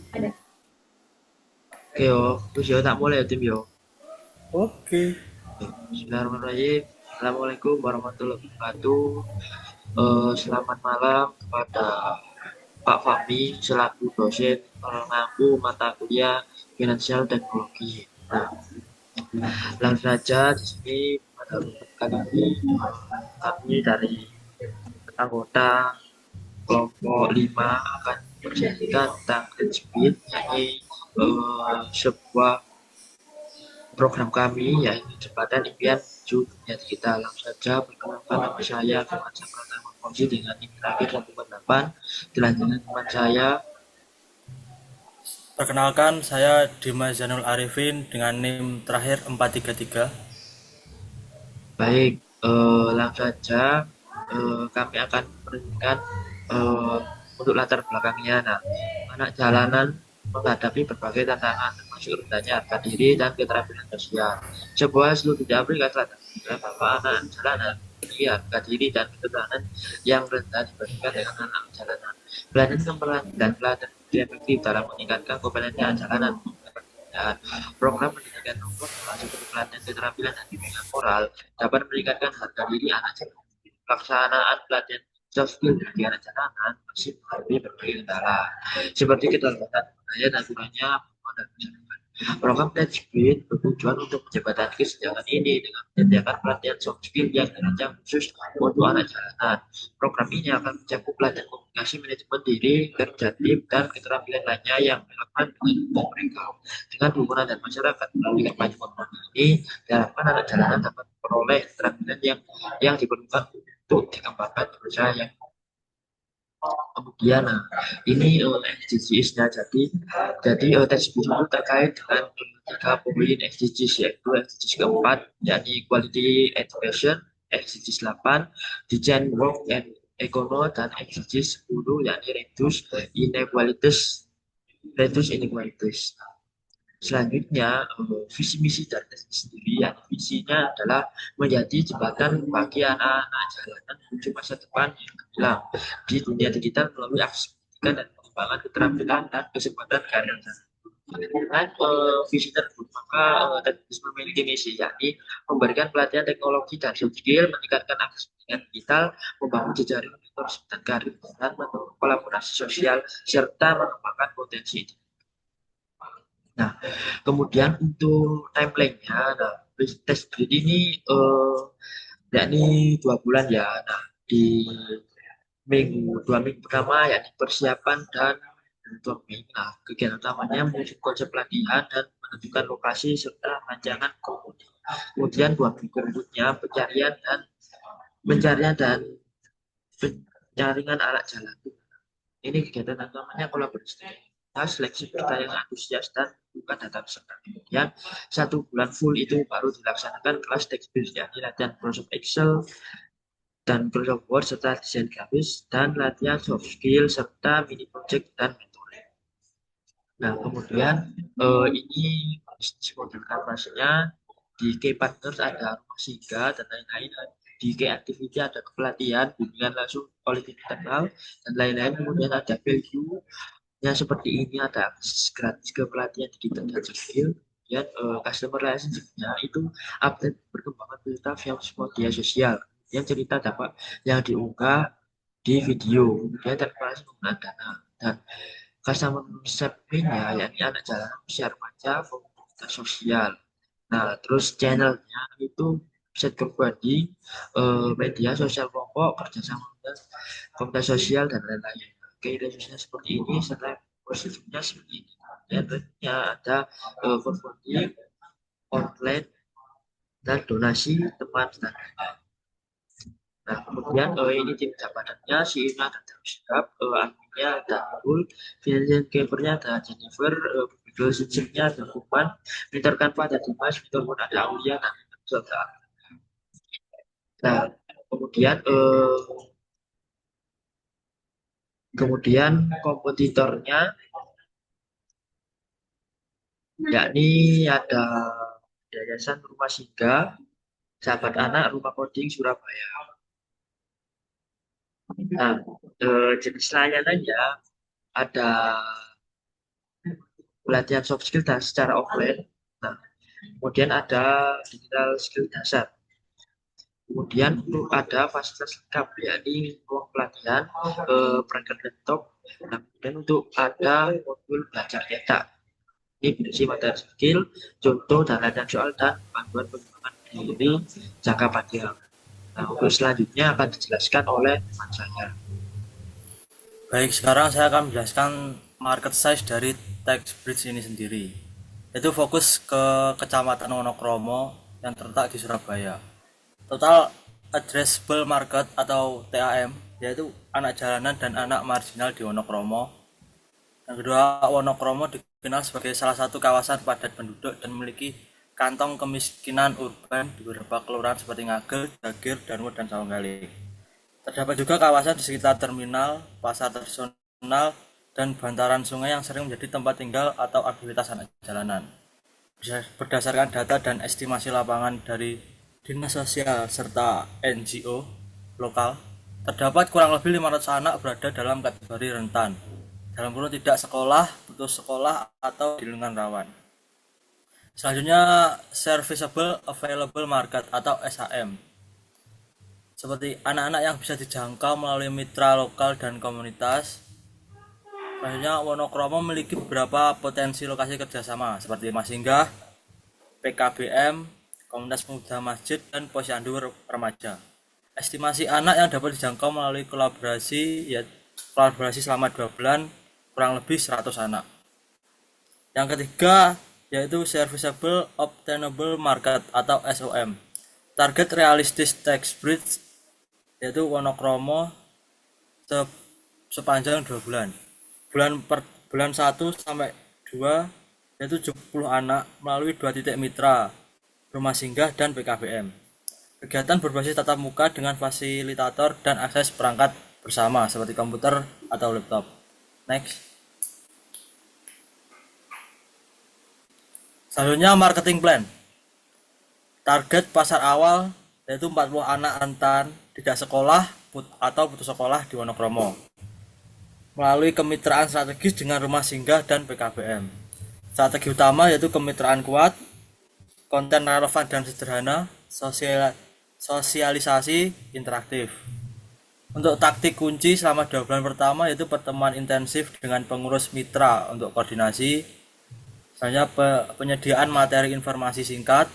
Ada. Oke yo, terus yo tak mulai ya tim yo. Oke. Bismillahirrahmanirrahim. Assalamualaikum warahmatullahi wabarakatuh. Selamat malam kepada Pak Fahmi selaku dosen pengampu mata kuliah finansial teknologi. Nah, langsung saja di sini pada kali ini kami dari anggota kelompok 5 akan bercerita tentang Green Speed, yakni sebuah program kami yaitu jembatan impian menuju dunia digital. Langsung saja perkenalkan nama saya Firman Pratama Fauzi dengan NIM terakhir 148. Dilanjutkan teman saya. Perkenalkan, saya Dimas Zanul Arifin dengan NIM terakhir 433. Baik, langsung saja kami akan memberikan eh, untuk latar belakangnya. Nah, anak jalanan menghadapi berbagai tantangan termasuk rendahnya harga diri dan keterampilan sosial. Sebuah studi di Amerika Selatan menunjukkan bahwa anak jalanan memiliki harga diri dan keterampilan yang rendah dibandingkan dengan anak jalanan. Pelatihan dan pelatihan efektif dalam meningkatkan kompetensi jalanan. Dan program pendidikan umum seperti pelatihan keterampilan dan bimbingan moral dapat meningkatkan harga diri anak jalanan. Pelaksanaan pelatihan soft skill bagi anak jalanan masih menghadapi berbagai kendala, seperti keterbatasan budaya dan kurangnya pengetahuan dan masyarakat. Program Speed bertujuan untuk menjembatani kesenjangan ini dengan menyediakan pelatihan soft skill yang dirancang khusus untuk anak jalanan. Program ini akan mencakup pelatihan komunikasi, manajemen diri, kerja tim, dan keterampilan lainnya yang relevan dengan mereka. Dengan dukungan dan masyarakat melalui kampanye program ini, diharapkan anak jalanan dapat memperoleh keterampilan yang diperlukan untuk dikembangkan berusaha yang kemudian. Nah, ini SDGs-nya. Jadi tersebut itu terkait dengan tiga poin SDGs, yaitu SDGs keempat yakni Quality Education, SDGs 8 Design Work and Economy, dan SDGs 10 yakni Reduce Inequalities. Selanjutnya, visi misi dari TESDI sendiri, ya, visinya adalah menjadi jembatan bagi anak-anak jalanan menuju masa depan yang gemilang di dunia digital melalui akses pendidikan dan pengembangan keterampilan dan kesempatan karir. Dengan visi tersebut, maka TESDI memiliki misi, yakni memberikan pelatihan teknologi dan soft skill, meningkatkan akses pendidikan digital, membangun jejaring mentorship dan karir, dan mendorong kolaborasi sosial, serta mengembangkan potensi. Nah, kemudian untuk timeline-nya, nah, tes breed ini yakni 2 bulan ya. Nah, di dua minggu pertama yakni persiapan dan brainstorming. Nah, kegiatan utamanya menyusun konsep pelatihan dan menentukan lokasi serta rancangan komudi. Kemudian 2 minggu berikutnya pencarian dan penjaringan alat jalan. Ini kegiatan utamanya kolaborasi, seleksi peserta yang antusias dan bukan data peserta. Kemudian 1 bulan full itu baru dilaksanakan kelas text based, yakni latihan Microsoft Excel dan Microsoft Word serta desain grafis, dan latihan soft skill serta mini project dan mentoring. Nah, kemudian ini bisnis model kanvasnya. Di key partners ada rumah singgah dan lain-lain. Di key activity ada kepelatihan, bimbingan langsung oleh internal dan lain-lain. Kemudian ada value yang seperti ini, ada akses gratis ke pelatihan digital dan skill. Kemudian customer relationship-nya itu update perkembangan berita via media sosial. Yang cerita dapat yang diunggah di video. Kemudian transparansi penggunaan dana. Dan customer service-nya yakni anak jalanan usia remaja, komunitas sosial. Nah, terus channelnya itu bisa berbagi media sosial kelompok, kerjasama dengan komunitas sosial, dan lain-lain. Oke, resource seperti ini, serta prosedurnya seperti ini. Dan tentunya ada crowdfunding, online, dan donasi teman dan lain-lain. Nah, kemudian ini tim jabatannya, CEO-nya ada Darussilap, adminnya ada Nurul, financial giver-nya ada Jennifer, relationship-nya ada Kuman, mentor Canva ada Dimas, mentor pun ada Aulia, dan mentor ada. Nah, kemudian kompetitornya yakni ada Yayasan Rumah Singgah, Sahabat Anak, Rumah Coding Surabaya. Nah, jenis layanannya ada pelatihan soft skill dan secara offline. Nah, kemudian ada digital skill dasar. Kemudian untuk ada fasilitas lengkap, yakni ruang pelatihan, perangkat laptop. Nah, kemudian untuk ada modul belajar cetak. Ini berisi materi skill, contoh dan latihan soal dan panduan pengembangan diri jangka panjang. Nah, untuk selanjutnya akan dijelaskan oleh teman saya. Baik, sekarang saya akan menjelaskan market size dari TextBridge ini sendiri. Itu fokus ke Kecamatan Wonokromo yang terletak di Surabaya. Total addressable market atau TAM yaitu anak jalanan dan anak marginal di Wonokromo. Yang kedua, Wonokromo dikenal sebagai salah satu kawasan padat penduduk dan memiliki kantong kemiskinan urban di beberapa kelurahan seperti Ngagel, Dagir, Darmo, dan Sawanggaling. Terdapat juga kawasan di sekitar terminal, pasar tradisional, dan bantaran sungai yang sering menjadi tempat tinggal atau aktivitas anak jalanan. Berdasarkan data dan estimasi lapangan dari Dinas Sosial serta NGO lokal, terdapat kurang lebih 500 anak berada dalam kategori rentan, dalam kurun tidak sekolah, putus sekolah, atau di lingkungan rawan. Selanjutnya, Serviceable Available Market atau SAM. Seperti anak-anak yang bisa dijangkau melalui mitra lokal dan komunitas. Selanjutnya, Wonokromo memiliki beberapa potensi lokasi kerjasama seperti Masinggah, PKBM, Komunitas Pemuda Masjid, dan Posyandu Remaja. Estimasi anak yang dapat dijangkau melalui kolaborasi selama 2 bulan kurang lebih 100 anak. Yang ketiga yaitu Serviceable Obtainable Market atau SOM. Target realistis TextBridge yaitu Wonokromo sepanjang 2 bulan. Bulan 1 sampai 2 yaitu 70 anak melalui 2 titik mitra, rumah singgah dan PKBM. Kegiatan berbasis tatap muka dengan fasilitator dan akses perangkat bersama seperti komputer atau laptop. Next. Selanjutnya marketing plan. Target pasar awal yaitu 40 anak rentan tidak sekolah atau putus sekolah di Wonokromo melalui kemitraan strategis dengan rumah singgah dan PKBM. Strategi utama yaitu kemitraan kuat, konten relevan dan sederhana, sosialisasi interaktif. Untuk taktik kunci selama 2 bulan pertama yaitu pertemuan intensif dengan pengurus mitra untuk koordinasi, selanjutnya penyediaan materi informasi singkat,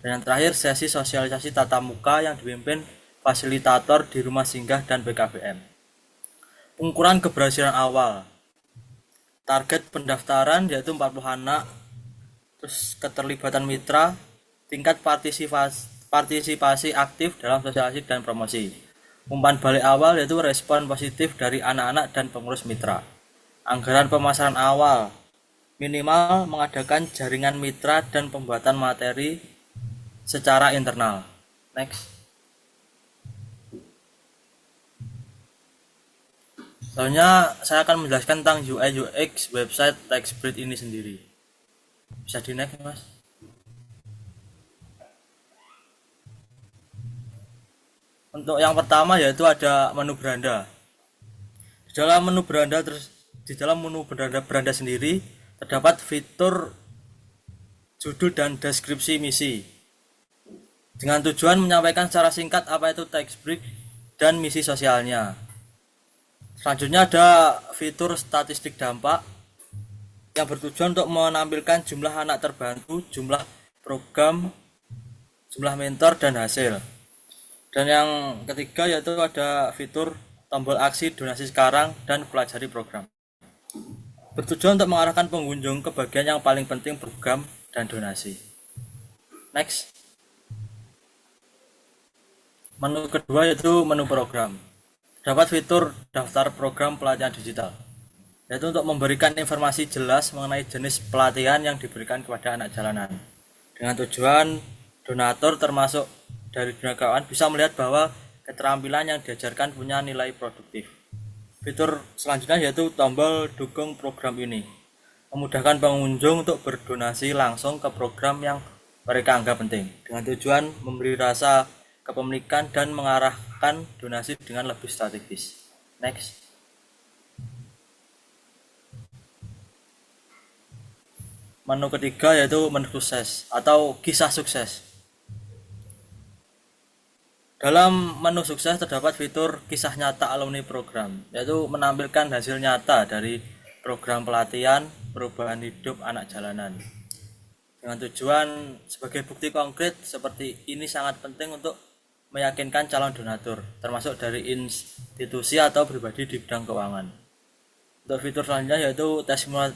dan yang terakhir sesi sosialisasi tatap muka yang dipimpin fasilitator di rumah singgah dan PKBM. Pengukuran keberhasilan awal. Target pendaftaran yaitu 40 anak, terus keterlibatan mitra, tingkat partisipasi aktif dalam sosialisasi dan promosi. Umpan balik awal yaitu respon positif dari anak-anak dan pengurus mitra. Anggaran pemasaran awal, minimal mengadakan jaringan mitra dan pembuatan materi secara internal. Next. Selanjutnya saya akan menjelaskan tentang UI UX website TextBridge ini sendiri. Bisa di next, Mas? Untuk yang pertama yaitu ada menu beranda. Di dalam menu beranda sendiri terdapat fitur judul dan deskripsi misi dengan tujuan menyampaikan secara singkat apa itu TextBridge dan misi sosialnya. Selanjutnya ada fitur statistik dampak yang bertujuan untuk menampilkan jumlah anak terbantu, jumlah program, jumlah mentor, dan hasil. Dan yang ketiga yaitu ada fitur tombol aksi donasi sekarang dan pelajari program. Bertujuan untuk mengarahkan pengunjung ke bagian yang paling penting program dan donasi. Next. Menu kedua yaitu menu program. Dapat fitur daftar program pelatihan digital, yaitu untuk memberikan informasi jelas mengenai jenis pelatihan yang diberikan kepada anak jalanan. Dengan tujuan donatur termasuk dari dunia keuangan bisa melihat bahwa keterampilan yang diajarkan punya nilai produktif. Fitur selanjutnya yaitu tombol dukung program ini, memudahkan pengunjung untuk berdonasi langsung ke program yang mereka anggap penting, dengan tujuan memberi rasa kepemilikan dan mengarahkan donasi dengan lebih strategis. Next. menu ketiga yaitu menu sukses atau kisah sukses. Dalam menu sukses terdapat fitur kisah nyata alumni program, yaitu menampilkan hasil nyata dari program pelatihan perubahan hidup anak jalanan. Dengan tujuan sebagai bukti konkret seperti ini sangat penting untuk meyakinkan calon donatur, termasuk dari institusi atau pribadi di bidang keuangan. Untuk fitur selanjutnya yaitu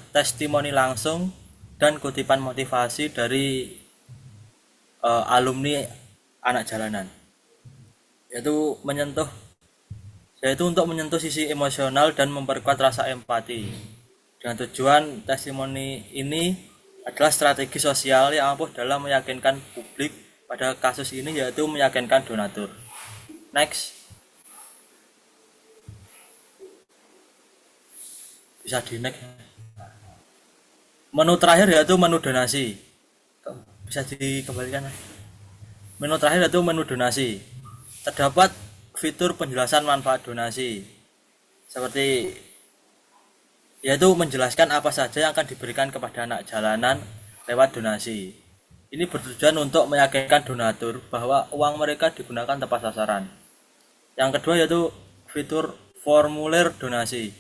testimoni langsung dan kutipan motivasi dari alumni anak jalanan. Yaitu untuk menyentuh sisi emosional dan memperkuat rasa empati. Dengan tujuan testimoni ini adalah strategi sosial yang ampuh dalam meyakinkan publik pada kasus ini, yaitu meyakinkan donatur. Next. Bisa di next. Menu terakhir yaitu menu donasi. Bisa dikembalikan. Menu terakhir yaitu menu donasi. Terdapat fitur penjelasan manfaat donasi, seperti yaitu menjelaskan apa saja yang akan diberikan kepada anak jalanan lewat donasi. Ini bertujuan untuk meyakinkan donatur bahwa uang mereka digunakan tepat sasaran. Yang kedua yaitu fitur formulir donasi,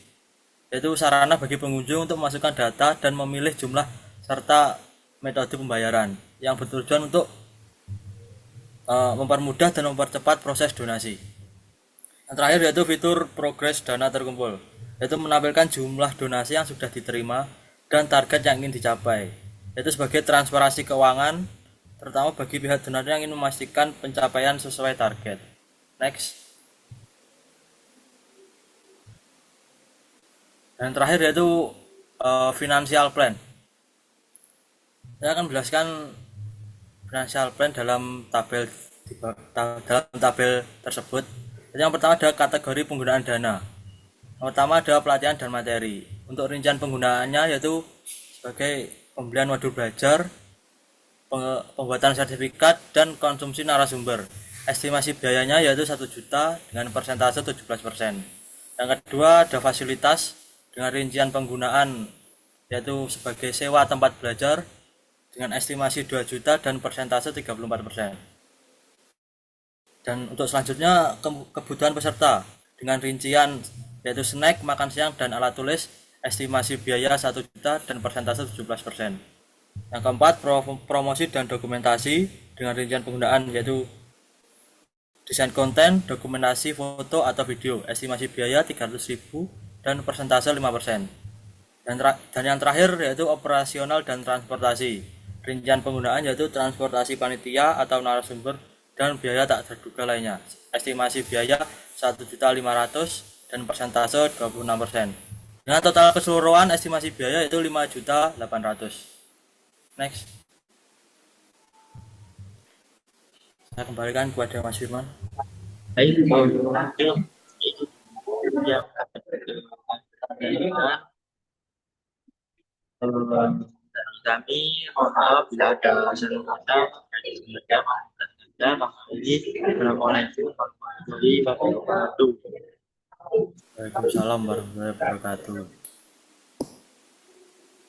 yaitu sarana bagi pengunjung untuk memasukkan data dan memilih jumlah serta metode pembayaran yang bertujuan untuk mempermudah dan mempercepat proses donasi. Yang terakhir yaitu fitur progres dana terkumpul, yaitu menampilkan jumlah donasi yang sudah diterima dan target yang ingin dicapai, yaitu sebagai transparansi keuangan, terutama bagi pihak donatur yang ingin memastikan pencapaian sesuai target. Next. Dan terakhir yaitu financial plan. Saya akan menjelaskan financial plan dalam tabel tersebut. Jadi yang pertama ada kategori penggunaan dana. Yang pertama ada pelatihan dan materi. Untuk rincian penggunaannya yaitu sebagai pembelian modul belajar, pembuatan sertifikat, dan konsumsi narasumber. Estimasi biayanya yaitu 1 juta dengan persentase 17%. Yang kedua ada fasilitas dengan rincian penggunaan yaitu sebagai sewa tempat belajar dengan estimasi 2 juta dan persentase 34%. Dan untuk selanjutnya kebutuhan peserta dengan rincian yaitu snack, makan siang, dan alat tulis, estimasi biaya 1 juta dan persentase 17%. Yang keempat promosi dan dokumentasi dengan rincian penggunaan yaitu desain konten, dokumentasi foto atau video, estimasi biaya 300.000 dan persentase 5%. Dan yang terakhir yaitu operasional dan transportasi. Rincian penggunaan yaitu transportasi panitia atau narasumber dan biaya tak terduga lainnya. Estimasi biaya 1.500.000 dan persentase 26%. Dengan total keseluruhan estimasi biaya yaitu 5.800.000. Next. Saya kembalikan kepada Mas Firman. Baik, yang kami mohon maaf bila ada salah kata dan Assalamualaikum warahmatullahi wabarakatuh. Waalaikumsalam warahmatullahi wabarakatuh.